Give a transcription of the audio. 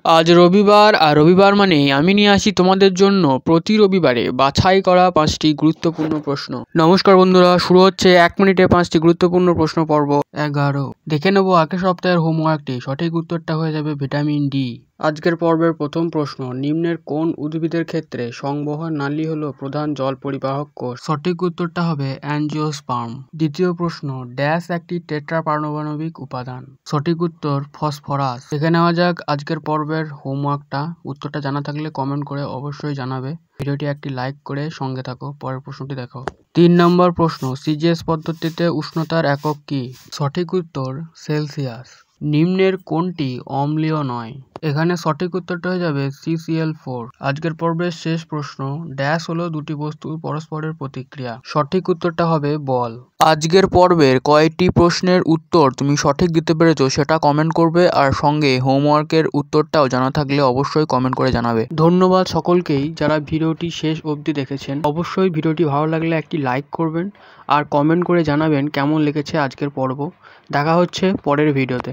আজ রবিবার, আর রবিবার মানেই আমি নিয়ে আসি তোমাদের জন্য প্রতি রবিবারে বাছাই করা 5টি গুরুত্বপূর্ণ প্রশ্ন। নমস্কার বন্ধুরা, শুরু হচ্ছে 1 মিনিটে 5টি গুরুত্বপূর্ণ প্রশ্ন পর্ব 11। দেখে নেব আগের সপ্তাহের হোমওয়ার্কটি। সঠিক উত্তরটা হয়ে যাবে ভিটামিন ডি। আজকের পর্বের প্রথম প্রশ্ন, নিম্নের কোন উদ্ভিদের ক্ষেত্রে সংবহন নালী হলো প্রধান জল পরিবাহক কোষ? সঠিক উত্তরটা হবে অ্যাঞ্জিওস্পার্ম। দ্বিতীয় প্রশ্ন, ড্যাশ একটি টেট্রা পারমাণবিক উপাদান? সঠিক উত্তর ফসফরাস। দেখে নেওয়া যাক আজকের পর্বের হোমওয়ার্কটা। উত্তরটা জানা থাকলে কমেন্ট করে অবশ্যই জানাবে। ভিডিওটি একটি লাইক করে সঙ্গে থাকো। পরের প্রশ্নটি দেখো। 3 নম্বর প্রশ্ন, সিজিএস পদ্ধতিতে উষ্ণতার একক কি? সঠিক উত্তর সেলসিয়াস। নিম্নের কোনটি অম্লীয় নয়? এখানে সঠিক উত্তরটা হয়ে যাবে CCl4। আজকের পর্বের শেষ প্রশ্ন, ড্যাশ হলো দুটি বস্তুর পরস্পরের প্রতিক্রিয়া? সঠিক উত্তরটা হবে বল। আজকের পর্বের কয়টি প্রশ্নের উত্তর তুমি সঠিক দিতে পেরেছো সেটা কমেন্ট করবে, আর সঙ্গে হোমওয়ার্কের উত্তরটাও জানা থাকলে অবশ্যই কমেন্ট করে জানাবে। ধন্যবাদ সকলকেই যারা ভিডিওটি শেষ অবধি দেখেছেন। অবশ্যই ভিডিওটি ভালো লাগলে একটি লাইক করবেন আর কমেন্ট করে জানাবেন কেমন লেগেছে আজকের পর্ব। দেখা হচ্ছে পরের ভিডিওতে।